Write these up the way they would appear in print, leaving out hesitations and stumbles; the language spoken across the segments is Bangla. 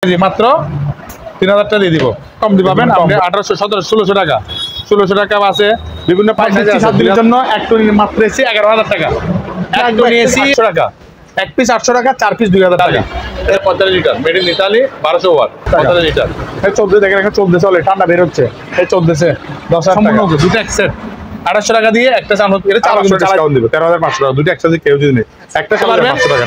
মাত্র 3000 টাকা দিয়ে দিব, কম দিবেন। আপনি 1800 1700 1600 টাকা 1600 টাকা আছে বিভিন্ন পাইকারির জন্য একটু মাত্র এসি 11000 টাকা, একটু এসি 800 টাকা, এক পিস 800 টাকা, 4 পিস 2000 টাকা। এর 45 litre made in Italy 1200 watt 45 litre. এই 14 দেখেন এখন 14 চলে, ঠান্ডা বের হচ্ছে, এই 14 10,000 টাকা দুটো এক সেট 2800 টাকা দিয়ে একটা চান এটা 400 ডিসকাউন্ট দিবে 13500 টাকা দুটো একসাথে কেউ যদি নেয় একটা 500 টাকা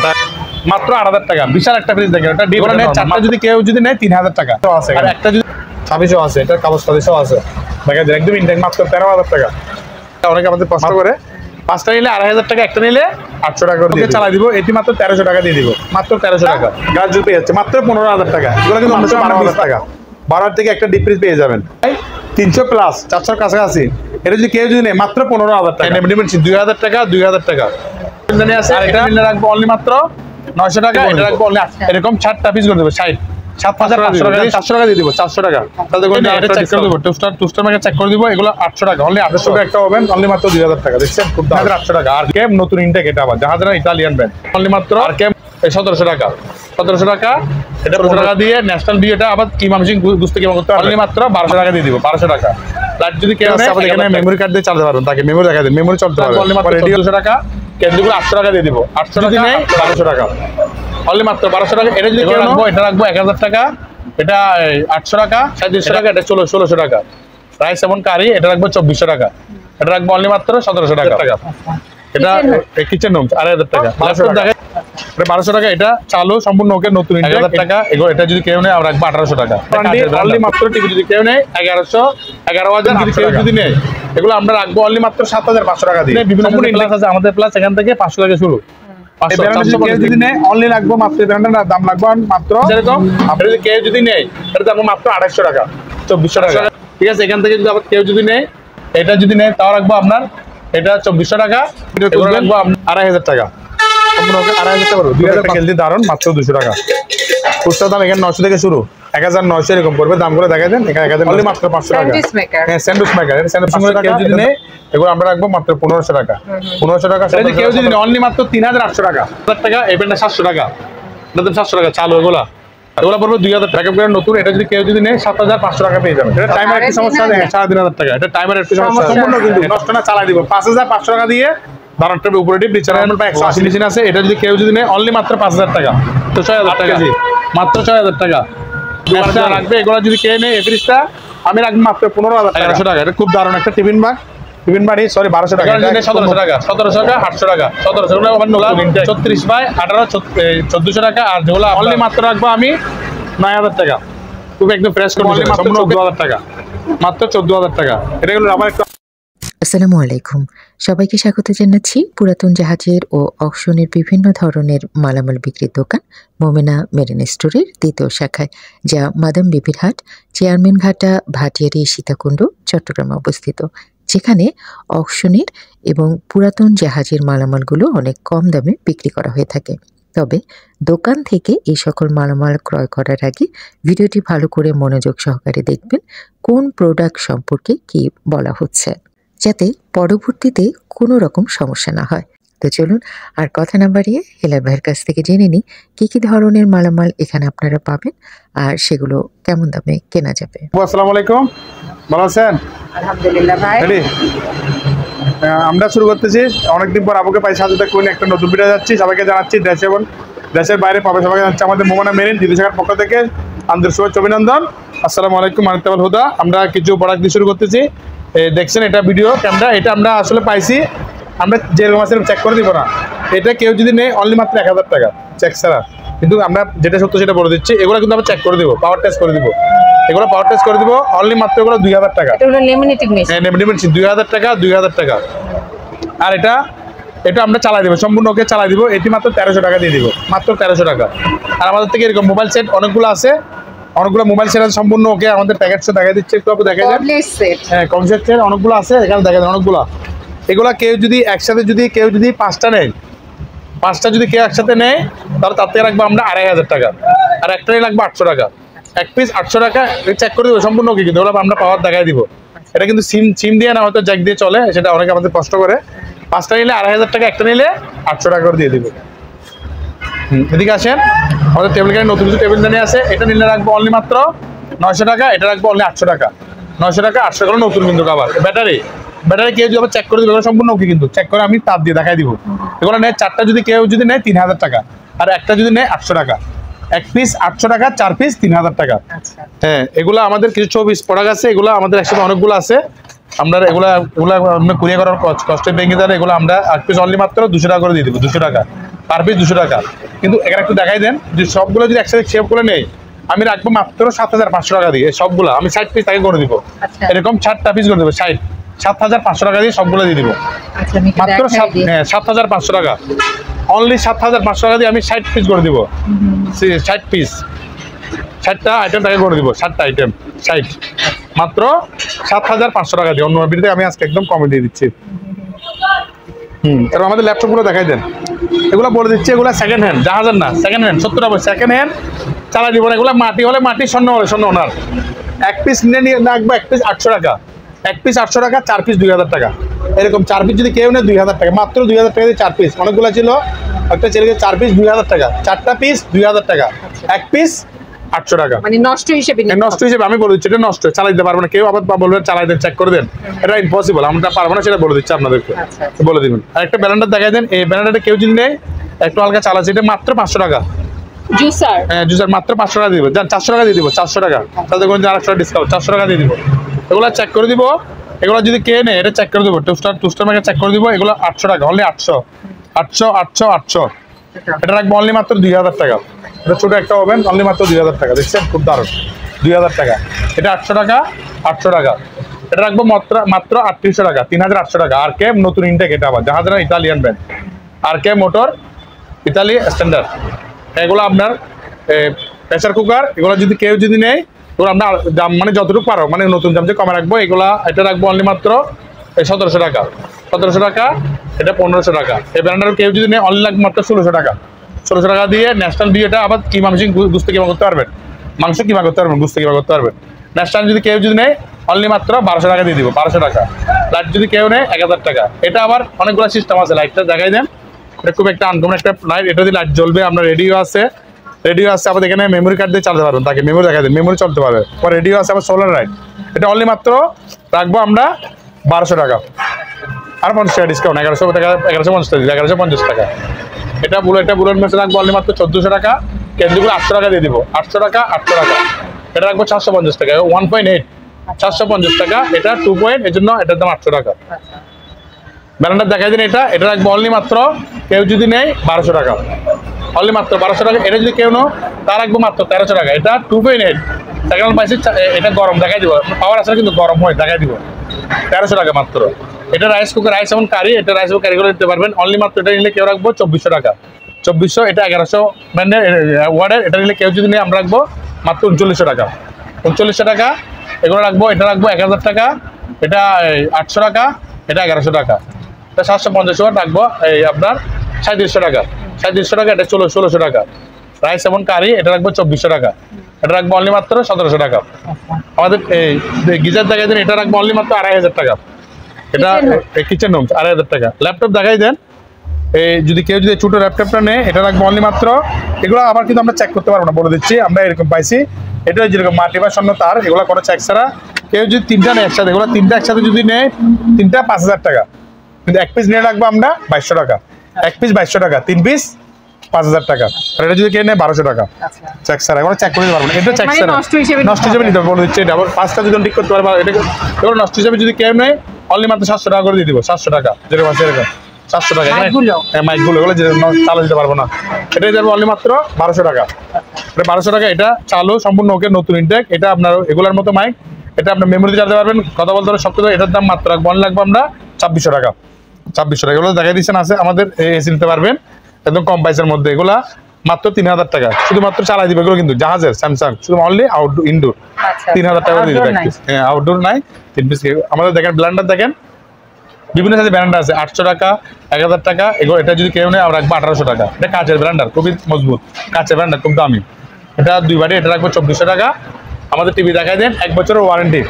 মাত্র 8000 টাকা। বিশাল একটা ফ্রিজ দেখেন, এটা ডিপ নেয় চারটা যদি কেউ যদি নেয় 3000 টাকা আছে, আর একটা যদি 2600 আছে, এটা কাগজ কাগজও আছে দেখেন একদম ইনটেক মাত্র 13000 টাকা। অনেকে আমাদের কষ্ট করে পাঁচটা নিলে 2500 টাকা, একটা নিলে 800 টাকা করে চালাই দিব, এটি মাত্র 1300 টাকা দিয়ে দিব, মাত্র 1300 টাকা। গাছ জুড়ে পেয়ে যাচ্ছে মাত্র 15000 টাকা, এগুলো কিন্তু 12000 টাকা। 12 থেকে একটা ডিপ ফ্রিজ পেয়ে যাবেন 300 প্লাস 400 কাছাকাছি। এটা যদি কেউ যদি নেয় মাত্র 15000 টাকা, 2000 টাকা 2000 টাকা আছে। আর এটা নিলে রাখবো অনলি মাত্র 900 টাকা, এটা রাখবো অনলি এরকম 60টা পিস করে দেবো 60 7500 টাকা 400 টাকা দিয়ে দিব 400 টাকা। তাহলে এটা চেক করে দেবো টুস্টার মার্কেট চেক করে দিব, এগুলো 800 টাকা অনলি 800 টাকা একটা হবেন অনলি মাত্র 2000 টাকা। দেখছেন খুব দাম 800 টাকা। আর কেম নতুন ইনটেক, এটা আবার জাহাজ না ইতালিয়ান ব্র্যান্ড অনলি মাত্র। আর কেম 1700 টাকা 1700 টাকা, এটা 15 টাকা দিয়ে ন্যাশনাল বি, এটা আবার কি মামসিং বুঝতে কি করতে অনলি মাত্র 1200 টাকা দিয়ে দিব 1200 টাকা। লাইট যদি কেউ নেয় এখানে মেমরি কার্ড দিয়ে চালাতে পারবেন, তাকে মেমরি দেখা দেন, মেমরি চলতে পারবে অনলি মাত্র 200 টাকা। কেন্দ্রগুলো 800 টাকা দিয়ে দিব, 800 টাকা নেই 1200 টাকা অনলি মাত্র 1200 টাকা। এটা যদি কেউ রাখবো এটা রাখবো 1000 টাকা, এটা 800 টাকা 3700 টাকা, এটা 1600 টাকা। রাইস এবং কারি এটা রাখবো 2400 টাকা, এটা রাখবো অনলি মাত্র 1700 টাকা। এটা কিচেন রুম 2500 টাকা, 1200 টাকা। এটা চালু সম্পূর্ণ ওকে নতুন 1000 টাকা। এটা যদি কেউ নেয় আমরা রাখবো 1800 টাকা অনলি মাত্র। টিভি যদি কেউ নেয় 11000 যদি কেউ যদি নেয় এগুলো আমরা রাখবো অনলি মাত্র 7500 টাকা দিয়ে। বিভিন্ন প্লাস আছে আমাদের, প্লাস এখান থেকে 500 টাকা শুরু। যদি নেয় অনলি লাগবো মাত্র দাম লাগবে মাত্র যেরকম। আপনি যদি কেউ যদি নেয় এটা দাম মাত্র 2800 টাকা 2400 টাকা, ঠিক আছে। এখান থেকে যদি আবার কেউ যদি নেয় এটা যদি নেয় তাও রাখবো আপনার এটা 2400 টাকা, রাখবো 2500 টাকা সম্পূর্ণ ওকে 2500 টাকা 2000 কেজি দারুন মাত্র 200 টাকা। খুচরা দাম এখানে 900 থেকে শুরু, 1900 এরকম পড়বে। দামগুলো দেখা দেন এখানে 1000 অনলি মাত্র 500 টাকা। হ্যাঁ স্যান্ডউইচ মেকার, এটা স্যান্ডউইচ মেকার কেউ যদি নেয় এগুলো আমরা রাখবো মাত্র 1500 টাকা 1500 টাকা। যদি কেউ যদি অনলি মাত্র 3800 টাকা 1000 টাকা। এই প্যান্টটা 700 টাকা, এটা 700 টাকা চালু। এগুলো পড়বে 2000 টাকা করে নতুন। এটা যদি কেউ যদি নেয় 7500 টাকা পেয়ে যাবেন। এটা টাইমার একটু সমস্যা আছে 3500 টাকা, এটা টাইমার একটু সমস্যা সম্পূর্ণ কিন্তু নষ্ট না চালাই দিব 5500 টাকা দিয়ে। দাঁড়ানোর উপরে ডিপ রিচার্জ 180 মেশিন আছে। এটা যদি কেউ যদি নেয় অনলি মাত্র 5000 টাকা, তো 6000 টাকা মাত্র 6000 টাকা রাখবে। এগুলো যদি কেউ নেয় এই ফ্রিজটা আমি রাখবো মাত্র 15000 টাকা। এটা খুব দারুণ একটা টিফিন বাড়ি সরি 1200 টাকা 1700 টাকা 1700 টাকা 800 টাকা 1700 টাকা 36 বাই 18 1400 টাকা। আর যেগুলো অনলি মাত্র রাখবো আমি 9000 টাকা, খুব একদম ফ্রেশ করে মাত্র 14000 টাকা মাত্র 14000 টাকা। এটা হলো আমার একটা। আসসালামু আলাইকুম, সবাইকে স্বাগত জানাচ্ছি পুরাতন জাহাজের ও অকশনের বিভিন্ন ধরনের মালামাল বিক্রির দোকান মোমেনা মেরিন স্টোরের দ্বিতীয় শাখায়, যা মাদাম বিবির হাট, চেয়ারম্যান ঘাটা, ভাটিয়ারি, সীতাকুণ্ড, চট্টগ্রামে অবস্থিত, যেখানে অকশনের এবং পুরাতন জাহাজের মালামালগুলো অনেক কম দামে বিক্রি করা হয়ে থাকে। তবে দোকান থেকে এই সকল মালামাল ক্রয় করার আগে ভিডিওটি ভালো করে মনোযোগ সহকারে দেখবেন কোন প্রোডাক্ট সম্পর্কে কি বলা হচ্ছে, যাতে পরবর্তীতে কোনো রকম সমস্যা না হয়। তো চলুন আর কথা না বাড়িয়ে হেলাল ভাইয়ের কাছ থেকে জেনে নিই কি কি ধরনের মালামাল এখানে আপনারা পাবেন আর সেগুলো কেমন দামে কেনা যাবে। আসসালামু আলাইকুম, ভালো আছেন? আলহামদুলিল্লাহ ভাই। আমরা শুরু করতেছি অনেকদিন পর আপুকে পাই সাথে করে একটা নতুন ভিডিও যাচ্ছি। সবাইকে জানাচ্ছি দেশে এবং দেশের বাইরে পাবে সবাইকে জানাচ্ছি আমাদের মোমেনা মেরিন দ্বিতীয় শাখার পক্ষ থেকে আন্তরিক শুভেচ্ছা অভিনন্দন। আসসালামু আলাইকুম মানিতাবাল হুদা। আমরা কিছু প্রোডাক্ট দিয়ে শুরু করতেছি। দেখছেন এটা ভিডিও ক্যামেরা, এটা আমরা আসলে পাইছি, আমরা যেরকম আছে চেক করে দিব না। এটা কেউ যদি নেয় অনলি মাত্র 1000 টাকা চেক ছাড়া, কিন্তু আমরা যেটা সত্য সেটা বলে দিচ্ছি। এগুলো কিন্তু আমরা চেক করে দিব, পাওয়ার টেস্ট করে দিব, এগুলো পাওয়ার টেস্ট করে দিব অনলি মাত্র এগুলো 2000 টাকা। এটা হলো লেমিনেটিং মেশিন। হ্যাঁ লেমিনেটিং মেশিন 2000 টাকা 2000 টাকা। আর এটা আমরা চালাই দিব, সম্পূর্ণ ওকে চালাই দিব, এটি মাত্র 1300 টাকা দিয়ে দিব, মাত্র 1300 টাকা। আর আমাদের থেকে এরকম মোবাইল সেট অনেকগুলো আছে, অনেকগুলো মোবাইল সেট আছে সম্পূর্ণ ওকে আমাদের প্যাকেট দেখা দিচ্ছে, একটু আপনি দেখা যায়। হ্যাঁ কনসেপ্ট সেট অনেকগুলো আছে এখানে দেখা যায় অনেকগুলো। এগুলা কেউ যদি একসাথে কেউ যদি 5টা নেয়, 5টা যদি কেউ একসাথে নেয় তাহলে তার থেকে রাখবো আমরা 2500 টাকা, আর একটাই লাগবে 800 টাকা, এক পিস 800 টাকা। চেক করে দেবো সম্পূর্ণ ওকে, কিন্তু ওগুলো আমরা পাওয়ার দেখাই দিব। এটা কিন্তু সিম দিয়ে না, হয়তো জ্যাক দিয়ে চলে, সেটা অনেকে আমাদের কষ্ট করে। 5টা নিলে 2500 টাকা, একটা নিলে 800 টাকা করে দিয়ে দিব। এদিকে আসেন, আমাদের টেবিল ক্যানি নতুন কিছু টেবিল ক্যানি আছে, এটা নিলে রাখবো অনলি মাত্র 900 টাকা, এটা রাখবো অনলি 800 টাকা। 900 টাকা 800 টাকা নতুন কিন্তু আবার ব্যাটারি কেউ যদি আবার চেক করে দিবে সম্পূর্ণ ওকে, কিন্তু চেক করে আমি তার দিয়ে দেখাই দিব। এগুলো নেয় 4টা যদি কেউ যদি নেয় 3000 টাকা, আর একটা যদি নেয় 800 টাকা। 1 পিস 800 টাকা, 4 পিস 3000 টাকা। হ্যাঁ, এগুলো আমাদের কিছু 24 প্রোডাক্ট আছে, এগুলো আমাদের একসাথে অনেকগুলো আছে। আমরা এগুলা কুরিয়ার করার কষ্ট ভেঙে দেন, এগুলো আমরা 8 পিস অনলি মাত্র 200 টাকা করে দিয়ে দেবো। 200 টাকা পার পিস, 200 টাকা। কিন্তু এখানে একটু দেখাই দেন যে সবগুলো যদি একসাথে শেপ করে নেই, আমি রাখবো মাত্র 7500 টাকা দিয়ে। সবগুলো আমি 60 পিস তাকে করে দিব, এরকম 60টা পিস করে দেবো। 7500 টাকা দিয়ে সবগুলো দিয়ে দিব, মাত্র 7500 টাকা। অনলি 7500 টাকা দিয়ে আমি 60 পিস করে দিব। 60 পিস, 60টা আইটেম তাকে করে দিব। 60টা আইটেম 60, মাত্র 7500 টাকা দিয়ে। অন্য ভিডিওতে আমি আজকে একদম কমে দিয়ে দিচ্ছি। এবার আমাদের ল্যাপটপগুলো দেখাই দেন, এগুলো বলে দিচ্ছি, এগুলো সেকেন্ড হ্যান্ড, জাহাজের না, সেকেন্ড হ্যান্ড। 70 টাকা সেকেন্ড হ্যান্ড চালাই দিব না। এগুলো মাটি হলে মাটি, স্বর্ণ হলে স্বর্ণ ওনার। 1 পিস নিয়ে রাখবো 1 পিস 800 টাকা, 1 পিস 800 টাকা, 4 পিস 2000 টাকা। এরকম 4 পিস যদি কেউ নেয় 2000 টাকা, মাত্র 2000 টাকা দিয়ে 4 পিস। অনেকগুলো ছিল, একটা ছেলে 4 পিস 2000 টাকা, 4টা পিস 2000 টাকা, 1 পিস 800 টাকা। মানে নষ্ট হিসেবে আমি বলে দিচ্ছি, এটা নষ্ট, চালাই দিতে পারবো না। কেউ আবার বলবে চালাই দেন, চেক করে দেন, এটা ইম্পসিবল, আমরা পারবো না, সেটা বলে দিচ্ছি আপনাদেরকে। বলে দিবেন। আর একটা ব্যালেন্ডার দেখাই দেন, এই ব্যালেন্ডারটা কেউ যদি নেয় একটু হালকা চালাচ্ছে, এটা মাত্র 500 টাকা। জুসার, হ্যাঁ জুসার মাত্র 500 টাকা দিয়ে দিব। 400 টাকা দিয়ে দিব, 400 টাকা, তাদের কোনো 400 ডিসকাউন্ট, 400 টাকা দিয়ে দিব। এগুলো চেক করে দিব, এগুলো যদি কে নেয় এটা চেক করে দিব, টুস্টার মার্কে চেক করে দিব। এগুলো 800 টাকা, অনলি 800। এটা রাখবো অনলি মাত্র 2000 টাকা। এটা ছোট একটা ওভেন, অনলি মাত্র 2000 টাকা। দেখছেন, খুব দারুণ, 2000 টাকা। এটা 800 টাকা, 800 টাকা। এটা রাখবো মাত্র 3800 টাকা, 3800 টাকা। আর কে নতুন ইনটেক, এটা আবার জাহাজের ইতালিয়ান ব্র্যান্ড, আর কে মোটর ইতালি স্ট্যান্ডার্ড। এগুলো আপনার প্রেসার কুকার, এগুলো যদি কেউ যদি নেয়, এগুলো আপনার দাম মানে যতটুকু পারো, মানে নতুন দাম যে কমে রাখবো। এগুলা এটা রাখবো অনলি মাত্র 1700 টাকা, 1700 টাকা। এটা 1500 টাকা। এই ব্র্যান্ডের কেউ যদি নেয় অনলি লাগবে মাত্র 1600 টাকা। 1600 টাকা দিয়ে ন্যাশনাল দিয়ে এটা আবার কিমা মেশিন, গুস্ত কিমা করতে পারবেন, মাংস কিমা করতে পারবেন, গুস্ত কিমা করতে পারবেন। ন্যাশনাল যদি কেউ যদি নেয় অনলি মাত্র 1200 টাকা দিয়ে দিব, 1200 টাকা। লাইট যদি কেউ নেয় 1000 টাকা। এটা আবার অনেকগুলো সিস্টেম আছে, লাইটটা দেখাই দেন। এটা খুব একটা আনকমন একটা লাইট, এটা দিয়ে লাইট জ্বলবে। আপনার রেডিও আছে, আবার এখানে মেমোরি কার্ড দিয়ে চালাতে পারবেন, তাকে মেমোরি দেখা দেন, মেমোরি চলতে পারবে। আবার রেডিও আছে, আবার সোলার লাইট। এটা অনলি মাত্র রাখবো আমরা 1200 টাকা, আর 50 টাকা ডিসকাউন্ট, 1100 টাকা, 1150 টাকা, 1150 টাকা। এটা বুলেট মেশিন রাখবো অনলি মাত্র 1400 টাকা। কেন্দ্রগুলো 800 টাকা দিয়ে দিব, 800 টাকা, 800 টাকা। এটা রাখবো 450 টাকা, 1.8, 450 টাকা। এটা 2 পয়েন্ট, এর জন্য এটার দাম 800 টাকা। ব্যালেন্ডার দেখাই দিন, এটা রাখবো অনলি মাত্র কেউ যদি নেয় 1200 টাকা, অনলি মাত্র 1200 টাকা। এটা যদি কেউ নেয় তা রাখবো মাত্র 1300 টাকা। এটা 2.8 সেকেন্ড পাইছি, এটা গরম দেখাই দিব, পাওয়ার আছে কিন্তু গরম হয়, দেখাই দিব। 1300 টাকা মাত্র। এটা রাইস কুকার, রাইস এবং কারি, এটা রাইস এবং কারি করে দিতে পারবেন। অনলি মাত্র এটা নিলে কেউ রাখবো 2400 টাকা, 2400। এটা 1100 ব্র্যান্ডের ওয়ার্ডের, এটা নিলে কেউ যদি নেয় আমরা রাখবো মাত্র 3900 টাকা, 3900 টাকা। এগুলো রাখবো, এটা রাখবো 1000 টাকা, এটা 800 টাকা, এটা 1100 টাকা। এটা 750 ওয়াট রাখবো এই আপনার 3700 টাকা, 3700 টাকা। এটা 1600 টাকা। রাইস এবং কারি এটা রাখবো 2400 টাকা, এটা রাখবো অনলি মাত্র 1700 টাকা। আমাদের এই গিজার দেখাই দেন, এটা রাখবো অনলি মাত্র 2500 টাকা। এটা কিচেন রুম 2500 টাকা। ল্যাপটপ দেখাই দেন, এই যদি কেউ যদি ছোট ল্যাপটপটা নেয় এটা রাখবো অনলি মাত্র। এগুলো আবার কিন্তু আমরা চেক করতে পারবো না, বলে দিচ্ছি। আমরা এরকম পাইছি, এটা যেরকম মাটি বা স্বর্ণ তার, এগুলো কোনো চেক ছাড়া। কেউ যদি 3টা নেয় একসাথে, এগুলো 3টা একসাথে যদি নেয়, 3টা 5000 টাকা। কিন্তু 1 পিস নিয়ে রাখবো আমরা 2200 টাকা, 1 পিস 2200 টাকা, 3 পিস 5000 টাকা। আর এটা যদি কেউ নেয় 1200 টাকা, চেক ছাড়া। এগুলো চেক করে দিতে পারবো না, এটা চেক ছাড়া, নষ্ট হিসেবে নিতে বলে দিচ্ছি। এটা আবার 5টা যদি ঠিক করতে পারবো, এটা এগুলো নষ্ট হিসেবে যদি কেউ নেয় অনলি মাত্র 700 টাকা করে দিয়ে দিব, 700 টাকা। যেরকম আছে এরকম 700 টাকা। হ্যাঁ, মাইকগুলো এগুলো চালু দিতে পারবো না, এটাই যাবো অনলি মাত্র 1200 টাকা। এটা 1200 টাকা। এটা চালু সম্পূর্ণ ওকে, নতুন ইনটেক। এটা আপনার এগুলোর মতো মাইক, এটা আপনার মেমোরিতে চালাতে পারবেন, কথা বলতে পারবেন, সব কিছু। এটার দাম মাত্র রাখবো অনলি লাগবো আমরা 2600 টাকা, 2600 টাকা। এগুলো দেখাই দিচ্ছেন আছে আমাদের, এসি নিতে পারবেন একদম কম প্রাইসের মধ্যে। এগুলা মাত্র 3000 টাকা, শুধুমাত্র চালাই দিবে। এগুলো কিন্তু জাহাজের স্যামসাং, শুধু অনলি আউটডোর, ইনডোর 3000 টাকা দিয়ে দিবে। হ্যাঁ, আউটডোর নাই, 3 পিস। আমাদের দেখেন ব্লেন্ডার দেখেন, বিভিন্ন সাইজের ব্র্যান্ডার আছে, 800 টাকা, 1000 টাকা। এগুলো এটা যদি কেউ নেয় আমরা রাখবো 1800 টাকা। এটা কাঁচের ব্র্যান্ডার, খুবই মজবুত কাঁচের ব্র্যান্ডার, খুব দামি। এটা 2 বাটি, এটা রাখবো 2400 টাকা। আমাদের টিভি দেখাই দেন, 1 বছরের ওয়ারেন্টি।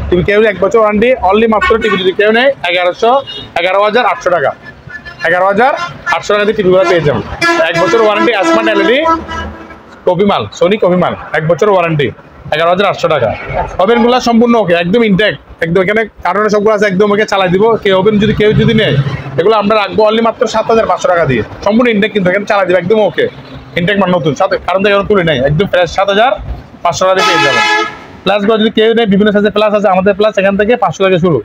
টিভি কেউ 1 বছর ওয়ারেন্টি, অনলি মাত্র টিভি যদি কেউ নেয় 11,800 টাকা, 11,800 টাকা দিয়ে টিভিগুলো পেয়ে যাবেন। 1 বছর ওয়ারেন্টি, স্মার্ট এলইডি, কপি মাল, সোনি কপি মাল, 1 বছর ওয়ারেন্টি, 11,800 টাকা। ওভেনগুলো সম্পূর্ণ ওকে, একদম ইনটেক, একদম এখানে কারণে সবগুলো আছে, একদম ওকে চালাই দিব। ওভেন যদি কেউ যদি নেয়, এগুলো আমরা রাখবো অনলি মাত্র 7,500 টাকা দিয়ে, সম্পূর্ণ ইনটেক, কিন্তু এখানে চালাই দিব একদম ওকে, ইনটেক মানে নতুন, সাথে কারণ থেকে তুলে নেই, একদম ফ্রেশ 7,500 টাকা দিয়ে পেয়ে যাবেন। প্লাসগুলো যদি কেউ নেয়, বিভিন্ন সাইজের প্লাস আছে আমাদের, প্লাস এখান থেকে 500 থেকে শুরু,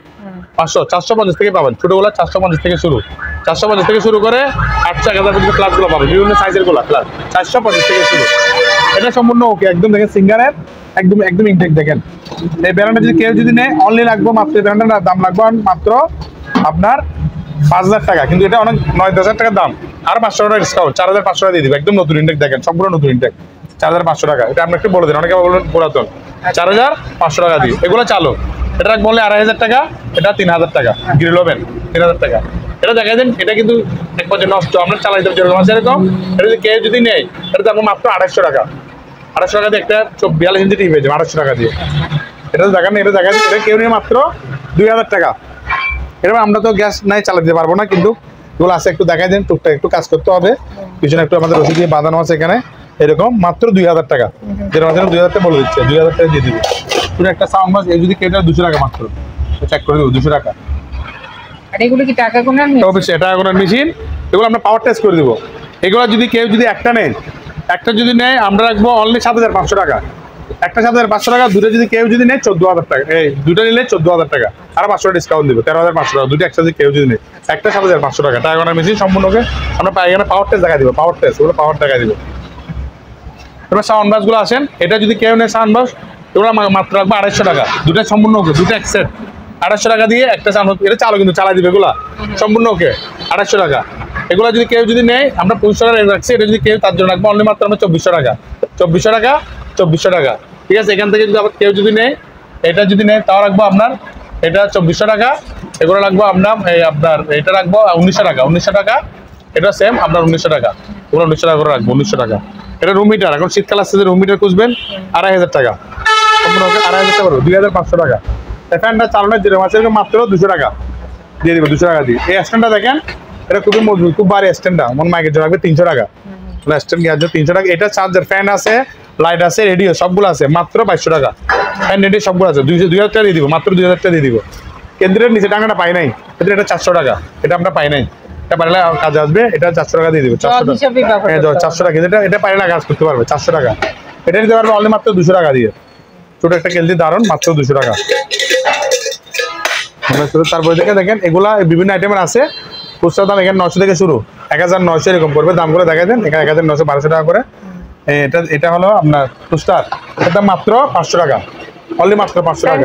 500 450 থেকে পাবেন, ছোটগুলো 450 থেকে শুরু, 450 থেকে শুরু করে 800 1000 পর্যন্ত ক্লাসগুলো পাবেন, বিভিন্ন সাইজের গুলো ক্লাস 450 থেকে শুরু। এটা সম্পূর্ণ ওকে, একদম দেখেন সিঙ্গারের, একদম ইনটেক। দেখেন এই ব্র্যান্ডটা যদি কেউ যদি নেয়, অনলি লাগবে মাত্র, এই ব্র্যান্ডের দাম লাগবে মাত্র আপনার 5,000 টাকা, কিন্তু এটা অনেক 9-10,000 টাকার দাম, আর 500 টাকা ডিসকাউন্ট, 4,500 টাকা দিয়ে দিবে, একদম নতুন ইনটেক। দেখেন সম্পূর্ণ নতুন ইনটেক, 4,500 টাকা। এটা আপনি একটু বলে দিন, অনেকে বলবেন পুরাতন, 4,500 টাকা দিয়ে এগুলো চালু। এটা বললে 2,500 টাকা, এটা 3,000 টাকা, গ্রিল ওভেন 3,000 টাকা। এটা দেখা দেন, এটা কিন্তু এক পর্যায়ে নষ্ট, আমরা চালাই দেবো যেরকম আছে এরকম। এটা যদি কেউ যদি নেয়, এটা দাম মাত্র 250 টাকা, 250 টাকা দিয়ে একটা 42 ইঞ্চি টিভি পেয়ে যাবে 250 টাকা দিয়ে। এটা দেখেন, এটা দেখেন, এটা কেউ নিয়ে মাত্র 2,000 টাকা। এরকম আমরা তো গ্যাস নাই চালাতে পারবো না, কিন্তু এগুলো আছে, একটু দেখাই দেন, টুকটাক একটু কাজ করতে হবে, পিছনে একটু আমাদের রসিদ দিয়ে বাঁধানো আছে এখানে, এরকম মাত্র 2,000 টাকা। যেটা 2,000 টাকা বলে দিচ্ছে, 2,000 টাকা দিয়ে দিবে। পুরো একটা সাউন্ড বক্স, এই যদি কেটে 200 টাকা মাত্র, চেক করে দেবো 200 টাকা। আর এগুলো কি টাকা গোনার অবশ্যই টাকা গোনার মেশিন, এগুলো আমরা পাওয়ার টেস্ট করে দেবো। এগুলো যদি কেউ যদি একটা নেয়, একটা যদি নেয়, আমরা রাখবো অনলি 7,500 টাকা, একটা 7,500 টাকা। দুটো যদি কেউ যদি নেয় 14,000 টাকা, এই দুটো নিলে 14,000 টাকা, আর 500 ডিসকাউন্ট দিব, 13,500 টাকা। দুটো একসাথে কেউ যদি নেয়, একটা 7,500 টাকা। টাকা গোনার মেশিন সম্পূর্ণকে আমরা এখানে পাওয়ার টেস্ট দেখা দিব, পাওয়ার টেস্ট, ওগুলো পাওয়ার টাকা দিব। এবার সাউন্ড বাসগুলো আসেন, এটা যদি কেউ নেয় সাউন্ড বাস, এগুলো মাত্র রাখবো 250 টাকা, দুটো সম্পূর্ণ ওকে, দুটো এক সেট 250 টাকা দিয়ে একটা সাউন্ড, এটা চালু কিন্তু চালাই দিবে, এগুলা সম্পূর্ণ ওকে 250 টাকা। এগুলো যদি কেউ যদি নেয়, আমরা 2500 টাকা রাখছি, এটা যদি কেউ তার জন্য রাখবো অনলি মাত্র আমরা 2,400 টাকা, 2,400 টাকা, 2,400 টাকা। ঠিক আছে, এখান থেকে যদি আবার কেউ যদি নেয়, এটা যদি নেয়, তাও রাখবো আপনার এটা 2,400 টাকা। এগুলো রাখবো আপনার আপনার এটা রাখবো 1,900 টাকা, 1,900 টাকা। এটা সেম আপনার 1,900 টাকা, এগুলো 1,900 টাকা করে রাখবো, 1,900 টাকা। এটা রুম হিটার, এখন শীতকাল আসছে, যে রুম হিটার খুঁজবেন 2,500 টাকা, সম্পূর্ণ ওকে 2,500 টাকা, 2,500 টাকা। ফ্যানটা চালানোর যেরকম আছে এরকম মাত্র 200 টাকা দিয়ে দিব, 200 টাকা দিয়ে। এই স্ট্যান্ডটা দেখেন, এটা খুবই মজবুত, খুব ভারী স্ট্যান্ডটা, মন মাইকের জন্য রাখবে 300 টাকা, স্ট্যান্ড গিয়ে 300 টাকা। এটা চার্জার, ফ্যান আছে, লাইট আছে, রেডিও সবগুলো আছে, মাত্র 2,500 টাকা। ফ্যান রেডিও সবগুলো আছে, 2,000 টাকা দিয়ে দিব, মাত্র 2,000 টাকা দিয়ে দিব। কেন্দ্রের নিচে টাকাটা পাই নাই, এটা 400 টাকা, এটা আমরা পাই নাই, এটা পারলে কাজে আসবে, এটা 400 টাকা দিয়ে দিব, 400 টাকা, হ্যাঁ 400 টাকা। এটা পারলে কাজ করতে পারবে 400 টাকা। এটা নিতে পারবে অনলি মাত্র 200 টাকা দিয়ে, ছোট একটা কেলদি দারুন, মাত্র 200 টাকা। তারপরে দেখেন এগুলা বিভিন্ন আইটেমের আছে, খুচরা দাম এখানে 900 থেকে শুরু, 1,900 এরকম পড়বে। দামগুলো দেখাই দেন, এখানে 1,900 1,200 টাকা করে। এটা হলো আপনার টুস্টার, এটার দাম মাত্র 500 টাকা, অনলি মাত্র 500 টাকা।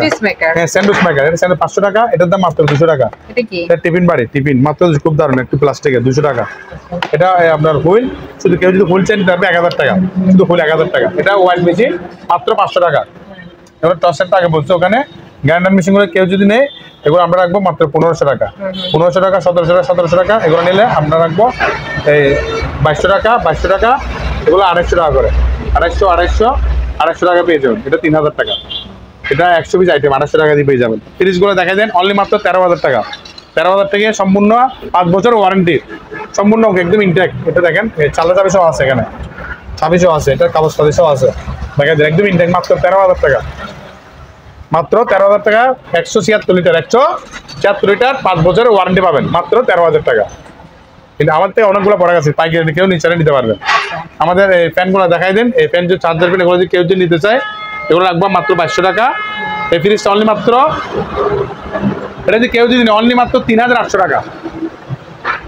হ্যাঁ স্যান্ডউইচ মেকার, এটা 500 টাকা, এটার দাম মাত্র 200 টাকা। এটা টিফিন বাড়ি, টিফিন মাত্র খুব দারুণ, একটু প্লাস্টিকের, 200 টাকা। এটা আপনার হুইল, শুধু কেউ যদি হুইল চান পারবে 1,000 টাকা, শুধু হুইল 1,000 টাকা। এটা ওয়াইড মেশিন মাত্র 500 টাকা। এবার টসের টাকা বলছে ওখানে, গ্রাইন্ডার মেশিনগুলো কেউ যদি নেয়, এগুলো আমরা রাখবো মাত্র 1,500 টাকা, 1,500 টাকা, 1,700 টাকা, 1,700 টাকা। এগুলো নিলে আমরা রাখবো এই 2,200 টাকা, 2,200 টাকা। এগুলো 250 টাকা করে, 250 টাকা পেয়ে যাবেন। এটা 3,000 টাকা, এটা 100 পিস আইটেম 250 টাকা দিয়ে পেয়ে যাবেন। ফ্রিজগুলো দেখা দেন অনলি মাত্র 13,000 টাকা, 13,000 টাকা সম্পূর্ণ 5 বছর ওয়ারেন্টি, সম্পূর্ণ একদম ইনটেক। এটা দেখেন চালা চাবি সহ আছে, এখানে চাবি সহ আছে, এটা কাগজ পাতি সহ আছে, দেখা যায় একদম ইনটেক, মাত্র 13,000 টাকা, মাত্র 13,000 টাকা। 176 লিটার, 176 লিটার 5 বছরের ওয়ারেন্টি পাবেন, মাত্র 13,000 টাকা। কিন্তু আমার থেকে অনেকগুলো পড়া গেছে, পাইকারি কেউ নিচে নিতে পারবেন। আমাদের এই ফ্যানগুলো দেখাই দেন, এই ফ্যান যে চার্জার ফ্যান, এগুলো যদি কেউ যদি নিতে চায়, এগুলো রাখবো মাত্র 2,200 টাকা। এই ফ্রিজটা অনলি মাত্র, এটা যদি কেউ যদি অনলি মাত্র 3,800 টাকা,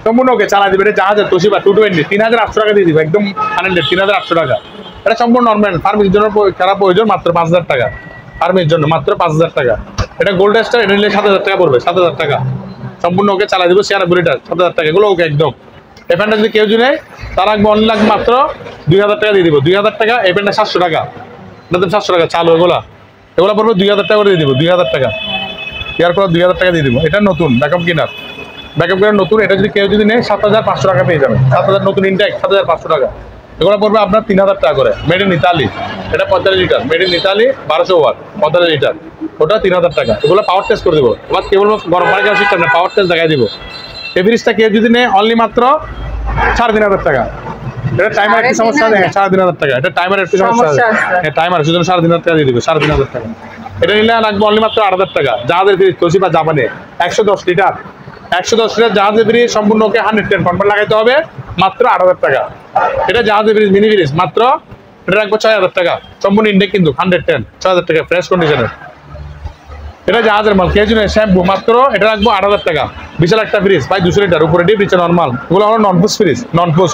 সম্পূর্ণ ওকে চালা দিবে। এটা জাহাজের তোশিবা 220, 3,800 টাকা দিয়ে দিবে, একদম 3,800 টাকা। এটা সম্পূর্ণ নর্মাল, ফার্মের জন্য খারাপ প্রয়োজন, মাত্র 5,000 টাকা, ফার্মের জন্য মাত্র 5,000 টাকা। এটা গোল্ড স্টার, এটা নিলে 7,000 টাকা পড়বে, 7,000 টাকা সম্পূর্ণ ওকে চালা দিব। 96 লিটার, 7,000 টাকা, এগুলো ওকে একদম। এই ফ্যানটা যদি কেউ যদি নেয়, তার রাখবো অনলি লাগবে মাত্র 2,000 টাকা দিয়ে দিব, 2,000 টাকা। এই ফ্যানটা 700 টাকা, এটা 700 টাকা চালু, এগুলো পড়বে 2,000 টাকা করে দিয়ে দিব, 2,000 টাকা। ইয়ার পর 2,000 টাকা দিয়ে দিব। এটা নতুন ব্যাকআপ কিনার, ব্যাকআপ কিনার নতুন। এটা যদি কেউ যদি নেয় 7,500 টাকা পেয়ে যাবেন, 7,000 নতুন ইনটেক, 7,500 টাকা। এগুলো পড়বে আপনার 3,000 টাকা করে, মেড ইন ইতালি। এটা 45 litre, made in Italy, 1200 watt, 45 litre, ওটা 3,000 টাকা। এগুলো পাওয়ার টেস্ট করে দেবো, এবার কেবল গরম পানি খাওয়া শিখতে পাওয়ার টেস্ট দেখাই দিব। এই ফ্রিজটা কেউ যদি নেয় অনলি মাত্র 3,500 টাকা, এটা টাইমার একটু সমস্যা আছে 3,500 টাকা। এটা টাইমার একটু সমস্যা আছে, হ্যাঁ টাইমার সেজন্য 3,500 টাকা দিয়ে দিবে, 3,500 টাকা। এটা নিলে লাগবে অনলি মাত্র 8,000 টাকা। জাহাজের ফ্রিজ তোশিবা জাপানে 110 লিটার, 110 লিটার জাহাজের ফ্রিজ সম্পূর্ণ ওকে 110 কনভার্ট লাগাইতে হবে মাত্র 8,000 টাকা। এটা জাহাজের ফ্রিজ মিনি ফ্রিজ মাত্র এটা রাখবো 6,000 টাকা, সম্পূর্ণ ইন্ডেক কিন্তু 110, 6,000 টাকা ফ্রেশ কন্ডিশনের। এটা জাহাজের মাল কেউ জন্য শ্যাম্পু মাত্র এটা রাখবো 8,000 টাকা। বিশাল একটা ফ্রিজ ভাই 200 লিটার, উপরে ডিপ নিচে নর্মাল, এগুলো হলো নন পুশ ফ্রিজ, নন পুশ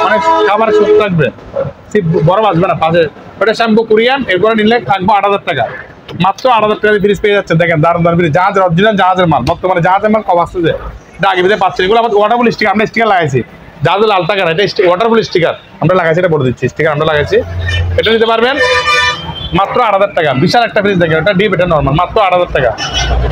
মানে খাবার সুস্থ থাকবে, বড় আসবে না পাশে। ওটা শ্যাম্পু কোরিয়ান, এরপরে নিলে রাখবো 8,000 টাকা, মাত্র 8,000 টাকা ফ্রিজ পেয়ে যাচ্ছে। দেখেন দারুণ দারুণ ফ্রিজ, জাহাজের অরিজিনাল জাহাজের মাল, বর্তমানে জাহাজের মাল কম আসতেছে, এটা আগে ভিতরে পাচ্ছে। এগুলো আমাদের ওয়াটারফুল স্টিকার, আমরা স্টিকার লাগাইছি, জাহাজের লাল টাকা এটা ওয়াটারফুল স্টিকার আমরা লাগাইছি, এটা বলে দিচ্ছি স্টিকার আমরা লাগাইছি। এটা নিতে পারবেন মাত্র 8,000 টাকা। বিশাল একটা ফ্রিজ দেখেন, এটা ডিপ এটা নর্মাল, মাত্র 8,000 টাকা।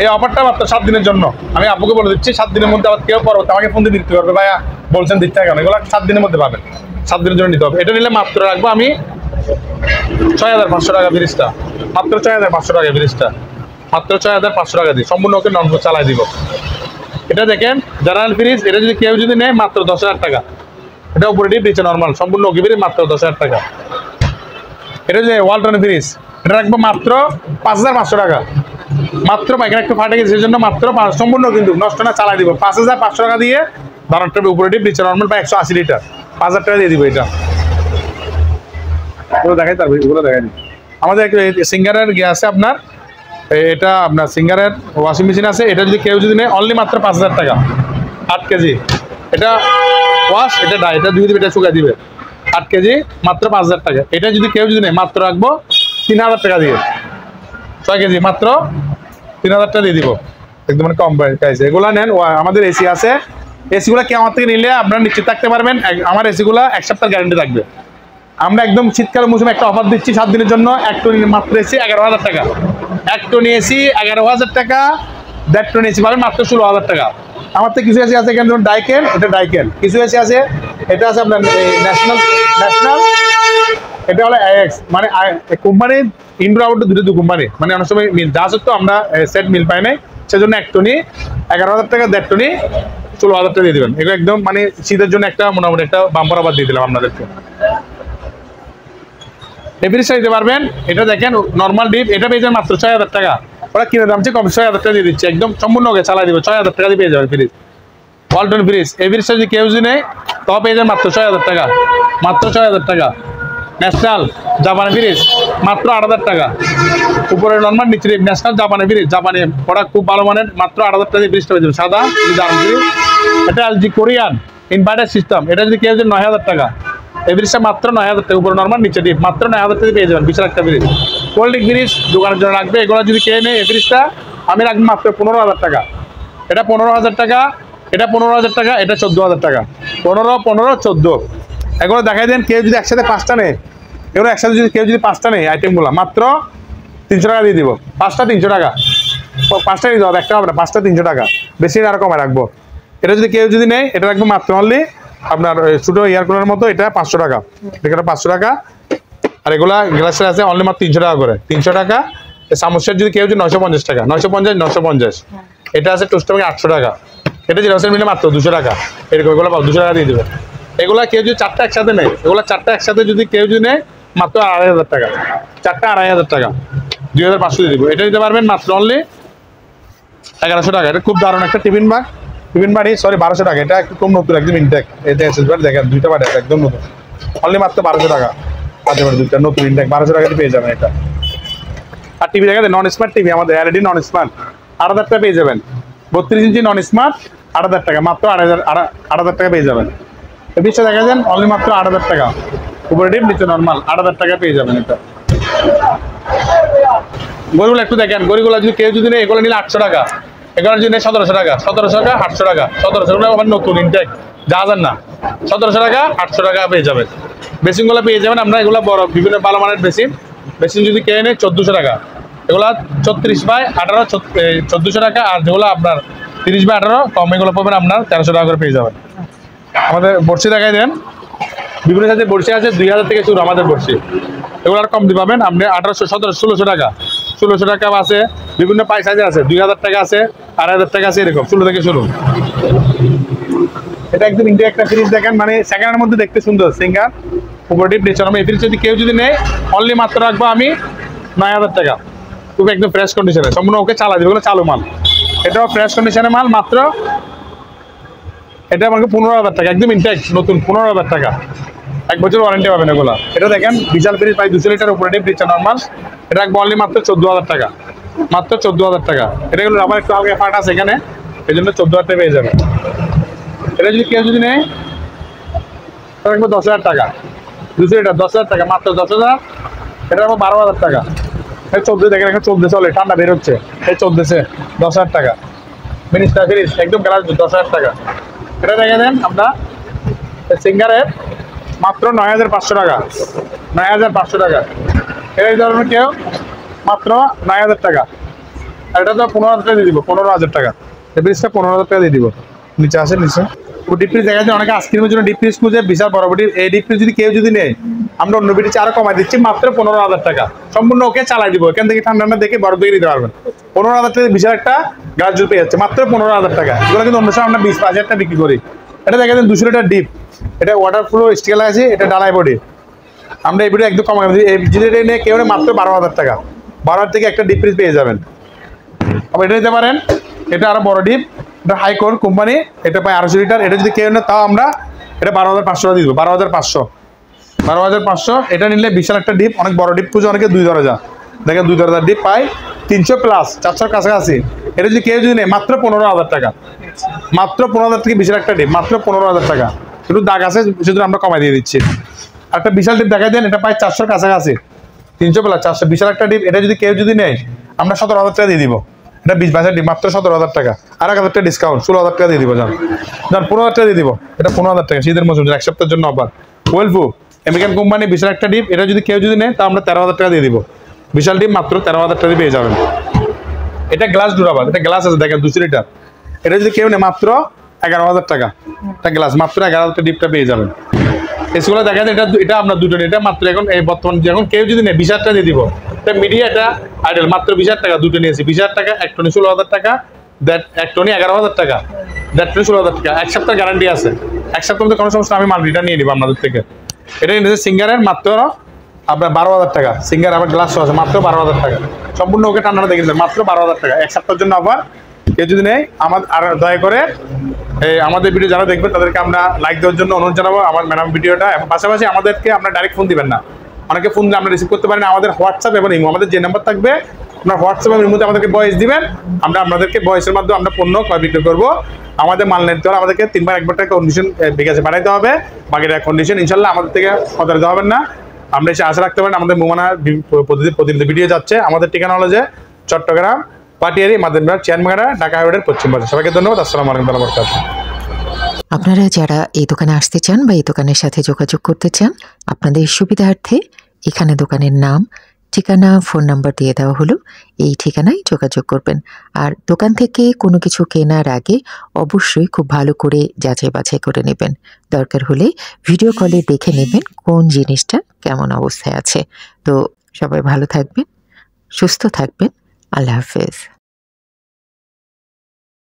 এই অফারটা মাত্র 7 দিনের জন্য। আমি আপুকে বলে দিচ্ছি 7 দিনের মধ্যে আবার কেউ পরবর্তী আমাকে ফোন দিয়ে দিতে পারবে, ভাইয়া বলছেন দিচ্ছে কেন, এগুলো 7 দিনের মধ্যে পাবেন, 7 দিনের জন্য নিতে হবে। এটা নিলে মাত্র রাখবো আমি 6,500 টাকা ফ্রিজটা, মাত্র 6,500 টাকা ফ্রিজটা, মাত্র 6,500 টাকা দিই, সম্পূর্ণ ওকে নন চালাই দিব। এটা দেখেন জেনারেল ফ্রিজ, এটা যদি কেউ যদি নেয় মাত্র 10,000 টাকা। এটা উপরে ডিপ নিচে নর্মাল, সম্পূর্ণ ওকে ফ্রিজ মাত্র 10,000 টাকা। এটা যে ওয়ালটন ফ্রিজ, এটা রাখবো মাত্র 5,500 টাকা, মাত্র এখানে একটু ফাটে গেছে সেজন্য মাত্র সম্পূর্ণ কিন্তু নষ্ট না চালাই দিব 5,500 টাকা দিয়ে। বারোটা উপরে ডিপ নিচে নর্মাল বা 180 লিটার 5,000 টাকা দিয়ে দিব। এটা এগুলো দেখাই তার এগুলো দেখাই দিই। আমাদের সিঙ্গারের আছে আপনার, এটা আপনার সিঙ্গারের ওয়াশিং মেশিন আছে, এটা যদি কেউ যদি নেয় অনলি মাত্র 5,000 টাকা, 8 কেজি। এটা ওয়াশ, এটা ডাই, এটা দুই দিবে, এটা শুকাই দিবে, 8 কেজি মাত্র 5,000 টাকা। এটা যদি কেউ যদি নেয় মাত্র রাখবো 3,000 টাকা দিয়ে, 6 কেজি মাত্র 3,000 টাকা দিয়ে দিব, একদম মানে কম প্রাইস। এগুলো নেন, আমাদের এসি আছে, এসিগুলো কি আমার থেকে নিলে আপনারা নিশ্চিত থাকতে পারবেন আমার এসিগুলো 1 সপ্তাহ গ্যারান্টি থাকবে। আমরা একদম শীতকাল মৌসুমে একটা অফার দিচ্ছি 7 দিনের জন্য, এক টন মাত্র এসি 11,000 টাকা, এক টন এসি 11,000 টাকা, 1.5 টন এসি পাবেন মাত্র 16,000 টাকা। আমার তো কিছু এসি আছে এখানে যেমন ডাইকেন, এটা ডাইকেন, কিছু এসি আছে এটা আছে আপনার ন্যাশনাল, এটা হলো এক্স, মানে কোম্পানি ইনডোর আউটডোর দুটো কোম্পানি, মানে অনেক সময় মিল যা সত্য আমরা সেট মিল পাই নাই, সেজন্য এক টনি 11,000 টাকা, 1.5 টনি 16,000 টাকা দিয়ে দেবেন। এগুলো একদম মানে শীতের জন্য একটা মোটামুটি একটা বাম্পার অফার দিয়ে দিলাম আপনাদেরকে। এভরিসা দিতে পারবেন। এটা দেখেন নর্মাল ডিপ, এটা পেয়ে যাবেন মাত্র 6,000 টাকা। ওরা কিনে দাম চেয়ে কম 6,000 টাকা দিয়ে দিচ্ছে, একদম সম্পূর্ণ ওকে চালাই দিব, 6,000 টাকা দিয়ে পেয়ে যাবেন ফ্রিজ, ওয়ালটন ফ্রিজ। এভরিসা যদি কেউ যদি নেয় তবে পেয়ে যাবেন মাত্র 6,000 টাকা, মাত্র 6,000 টাকা। ন্যাশনাল জাপানি ফ্রিজ মাত্র 8,000 টাকা, উপরে নর্মাল নিচে ন্যাশনাল জাপানি ফ্রিজ, জাপানি প্রোডাক্ট খুব ভালো মানের, মাত্র 8,000 টাকা দিয়ে ফ্রিজটা পেয়ে যাবেন, সাদা দারুণ ফ্রিজ। এটা এলজি কোরিয়ান ইনভার্টার সিস্টেম, এটা যদি কেউ যদি 9,000 টাকা, এই ফ্রিজটা মাত্র 9,000 টাকা, উপরে নর্মাল নিচে ডিপ, মাত্র 9,000 টাকা পেয়ে যাবেন, বিশাল একটা ফ্রিজ। কোল্ড ড্রিঙ্ক ফ্রিজ দোকানের জন্য রাখবে, এগুলো যদি কে নেয় এই ফ্রিজটা আমি রাখবো মাত্র 15,000 টাকা। এটা 15,000 টাকা, এটা 15,000 টাকা, এটা 14,000 টাকা, 15, 15, 14। এগুলো দেখাই দেন, কেউ যদি একসাথে 5টা নেয়, এগুলো একসাথে যদি কেউ যদি 5টা নেয় আইটেমগুলো মাত্র 300 টাকা দিয়ে দিব, 5টা 300 টাকা, 5টা দিতে হবে, একটা হবে না, 5টা 300 টাকা, বেশি আর কমে রাখবো। এটা যদি কেউ যদি নেয় এটা রাখবো মাত্র অনলি আপনার ছোটো এয়ার কুলারের মতো, এটা 500 টাকা, এটা 500 টাকা। আর এগুলা গ্লাসের আছে অনলি মাত্র 300 টাকা করে, 300 টাকা। সামোসার যদি কেউ যদি 950 টাকা, 950, 950। এটা আছে টোস্টার 800 টাকা, এটা জিরোসের মিলে মাত্র 200 টাকা, এরকম এগুলো 200 টাকা দিয়ে দেবে। এগুলা কেউ যদি 4টা একসাথে নেয়, এগুলো 4টা একসাথে যদি কেউ যদি নেয় মাত্র 2,500 টাকা, 4টা 2,500 টাকা, 2,500 দিয়ে দেবো। এটা দিতে পারবেন মাত্র অনলি 1100 টাকা। এটা খুব দারুণ একটা টিফিন বাড়ি, সরি 1200 টাকা, এটা একটু কম নতুন একদম ইনটেক, এটা দেখেন 2টা বাড়ি একদম নতুন, অনলি মাত্র 1200 টাকা, দুইটা নতুন ইনটেক 1200 টাকাতে পেয়ে যাবেন এটা। আর টিভি দেখা যায় নন স্মার্ট টিভি, আমাদের এলইডি নন স্মার্ট 8,000 টাকা পেয়ে যাবেন, 32 ইঞ্চি নন স্মার্ট 8,000 টাকা, মাত্র 8,000 টাকা পেয়ে যাবেন। এই পিসটা দেখা যান অনলি মাত্র 8,000 টাকা, উপরে ডিপ নিচে নর্মাল 8,000 টাকা পেয়ে যাবেন এটা। গরুগুলো একটু দেখেন, গরুগুলো যদি কেউ যদি নেই এগুলো নিলে 800 টাকা, এগুলো যদি নেই 1700 টাকা, 1700 টাকা 800 টাকা, 1700 টাকা আবার নতুন ইনটেক জাহাজের না, 1700 টাকা 800 টাকা পেয়ে যাবেন। বেসিনগুলো পেয়ে যাবেন আমরা, এগুলো বড় বিভিন্ন ভালো মানের বেসিন যদি কেউ নেই 1,400 টাকা, এগুলো 34/18 1,400 টাকা। আর যেগুলো আপনার 30/18 কম, এগুলো পাবেন আপনার 1300 টাকা করে পেয়ে যাবেন। আমাদের বড়শি দেখাই দেন, বিভিন্ন জাতের বড়শি আছে 2,000 থেকে শুরু আমাদের বড়শি, এগুলো আর কম দিয়ে পাবেন আপনি 1,800, 1700, 1,600 টাকা, 1,600 টাকা আছে, বিভিন্ন প্রাইস আছে, 2,000 টাকা আছে, 2,500 টাকা আছে, এরকম 16 থেকে শুরু। এটা একদম ইন্ডিয়া একটা ফ্রিজ দেখেন, মানে সেকেন্ডের মধ্যে দেখতে সুন্দর। সিঙ্গার উপর ডিপ নিচে নরম। এই ফ্রিজ যদি কেউ যদি নেয় অনলি মাত্র রাখবো আমি 9,000 টাকা। খুব একদম ফ্রেশ কন্ডিশনে, সম্পূর্ণ ওকে চালা দিবে, ওগুলো চালু মাল। এটাও ফ্রেশ কন্ডিশনের মাল, মাত্র এটা আমাকে 15,000 টাকা, একদম ইনটেক নতুন 15,000 টাকা, 1 বছর ওয়ারেন্টি পাবেন এগুলো। এটা দেখেন বিশাল ফ্রিজ প্রায় 200 লিটার উপরে ডিপ নিচে নরমাল। এটা রাখবো অনলি মাত্র 14,000 টাকা, মাত্র 14,000 টাকা। এটা এগুলো আবার একটু হালকা ফাট আছে এখানে, এই জন্য 14,000 টাকা পেয়ে যাবে। এটা যদি কেউ যদি নেয় রাখবো 10,000 টাকা, 200 লিটার 10,000 টাকা, মাত্র 10,000। এটা রাখবো 12,000 টাকা। এই 14 দেখেন, এখন 14 চলে, ঠান্ডা বের হচ্ছে, এই 14 10,000 টাকা। মিনিস্টার ফ্রিজ একদম গ্লাস 10,000 টাকা। এটা দেখে দেন আমরা সিঙ্গারের মাত্র 9,500 টাকা, 9,500 টাকা। এই ধরনের কেউ মাত্র 9,000 টাকা। আর এটা তো 15,000 টাকা দিয়ে দিব, 15,000 টাকা। এই ফ্রিজটা 15,000 টাকা দিয়ে দিব। নিচে আসে, নিচে ডিপ ফ্রিজ দেখা যায় অনেকে আইসক্রিমের জন্য ডিপ ফ্রিজ খুঁজে, বিশাল বড় বড়। এই ডিপ ফ্রিজ যদি কেউ যদি নেয় আমরা অন্য ভিডিওতে আরো কমাই দিচ্ছি, মাত্র 15,000 টাকা। সম্পূর্ণ ওকে চালাই দিব, এখান থেকে ঠান্ডা ঠান্ডা দেখে বরফ দেখে নিতে পারবেন। 15,000 টাকা বিশাল একটা গ্লাস জুস পেয়ে যাচ্ছে, মাত্র 15,000 টাকা। এগুলো কিন্তু অন্য সময় আমরা 20,000 টাকা বিক্রি করি। এটা দেখা যায় 200 লিটার ডিপ, এটা ওয়াটার প্রুফ স্টিকার আছে, এটা ডালাই বডি। আমরা এই ভিডিও একদম কমাই দিই। এই যদি নিয়ে কেউ মাত্র 12,000 টাকা, 12,000 থেকে একটা ডিপ ফ্রিজ পেয়ে যাবেন। আবার এটা নিতে পারেন, এটা আরো বড় ডিপ, এটা হাইকোর কোম্পানি, এটা প্রায় 250 লিটার। এটা যদি কেউ নেয় তাও আমরা এটা 12,500 টাকা দিয়ে দেবো, 12,500, 12,500। এটা নিলে বিশাল একটা ডিপ, অনেক বড় ডিপ খুঁজে অনেকে 2 দরজা দেখেন, 2 দরজার ডিপ পাই 300 প্লাস 400 কাছাকাছি। এটা যদি কেউ যদি নেয় মাত্র 15,000 টাকা, মাত্র 15,000 থেকে বিশাল একটা ডিপ, মাত্র 15,000 টাকা। একটু দাগ আছে সেজন্য আমরা কমাই দিয়ে দিচ্ছি। একটা বিশাল ডিপ দেখাই দেন, এটা প্রায় 400 কাছাকাছি, 300 প্লাস 400, বিশাল একটা ডিপ। এটা যদি কেউ যদি নেয় আমরা 17,000 টাকা দিয়ে দিব। এটা 20-22 ডিপ, মাত্র 17,000 টাকা। আর 1,000 টাকা ডিসকাউন্ট, 16,000 টাকা দিয়ে দিব। যান 15,000 টাকা দিয়ে দিব। এটা 15,000 টাকা, শীতের মৌসুম 1 সপ্তাহের জন্য অফার। ওয়েলফু আমেরিকান কোম্পানি, বিশাল একটা ডিপ। এটা যদি কেউ যদি নেয় তা আমরা 13,000 টাকা দিয়ে দিব। বিশাল ডিপ মাত্র 13,000 টাকা দিয়ে পেয়ে যাবেন। এটা গ্লাস ডুরাবল, এটা গ্লাস আছে দেখেন 200 লিটার। এটা যদি কেউ নেয় মাত্র 11,000 টাকা, এটা গ্লাস মাত্র 11,000 টাকা ডিপটা পেয়ে যাবেন। এসগুলো দেখেন, এটা আপনার দুটো, এটা মাত্র এখন এই বর্তমান এখন কেউ যদি নেয় 20,000 টাকা দিয়ে দিব। এটা মিডিয়া, এটা আইডল, মাত্র 20,000 টাকা, দুটো নিয়েছি 20,000 টাকা। 1 টনি 16,000 টাকা, 1 টনি 11,000 টাকা, 1.5 টনি 16,000 টাকা। 1 সপ্তাহ গ্যারান্টি আছে, 1 সপ্তাহ মধ্যে কোনো সমস্যা, আমি মাল রিটার্ন নিয়ে নিব আপনাদের থেকে। এটা নিয়েছে সিঙ্গারের মাত্র আপনার 12,000 টাকা। সিঙ্গার আবার গ্লাস আছে, মাত্র 12,000 টাকা। সম্পূর্ণ ওকে ঠান্ডা দেখে দিলেন, মাত্র 12,000 টাকা। 1 সপ্তাহের জন্য আবার কেউ যদি নেই আমাদের, আর দয়া করে আমাদের ভিডিও যারা দেখবেন তাদেরকে আমরা লাইক দেওয়ার জন্য অনুরোধ জানাবো আমার ম্যাডাম ভিডিওটা। এবং পাশাপাশি আমাদেরকে আমরা ডাইরেক্ট ফোন দিবেন না, অনেকে ফোন দিলে আমরা রিসিভ করতে পারি না। আমাদের হোয়াটসঅ্যাপ এবং ইমো, আমাদের যে নাম্বার থাকবে আপনার হোয়াটসঅ্যাপ এবং ইমোতে আমাদেরকে ভয়েস দিবেন, আমরা আপনাদেরকে ভয়েসের মাধ্যমে আমরা পণ্য ক্রয় বিক্রি করবো। আমাদের মাল নিতে হলে আমাদেরকে 3 বার 1 বার টাকা কন্ডিশন বিকাশে পাঠাইতে হবে, বাকিটা কন্ডিশন ইনশাল্লাহ আমাদের থেকে প্রতারিত হবেন না। আমরা এসে আশা রাখতে পারেন। আমাদের মোমানা প্রতিনিধি ভিডিও যাচ্ছে। আমাদের ঠিকানা হলো যে চট্টগ্রাম পাটিয়ারি মাদারীপুর চেয়ারম্যানরা, ঢাকা হাইওয়ের পশ্চিম পাশে। সবাইকে ধন্যবাদ। আসসালামু আলাইকুম ওয়া বারাকাতুহু। আপনারা যারা এই দোকানে আসতে চান বা এই দোকানের সাথে যোগাযোগ করতে চান, আপনাদের সুবিধার্থে এখানে দোকানের নাম, ঠিকানা, ফোন নাম্বার দিয়ে দেওয়া হলো। এই ঠিকানায় যোগাযোগ করবেন। আর দোকান থেকে কোনো কিছু কেনার আগে অবশ্যই খুব ভালো করে যাচাই বাছাই করে নেবেন। দরকার হলে ভিডিও কলে দেখে নেবেন কোন জিনিসটা কেমন অবস্থায় আছে। তো সবাই ভালো থাকবেন, সুস্থ থাকবেন। আল্লাহ হাফেজ।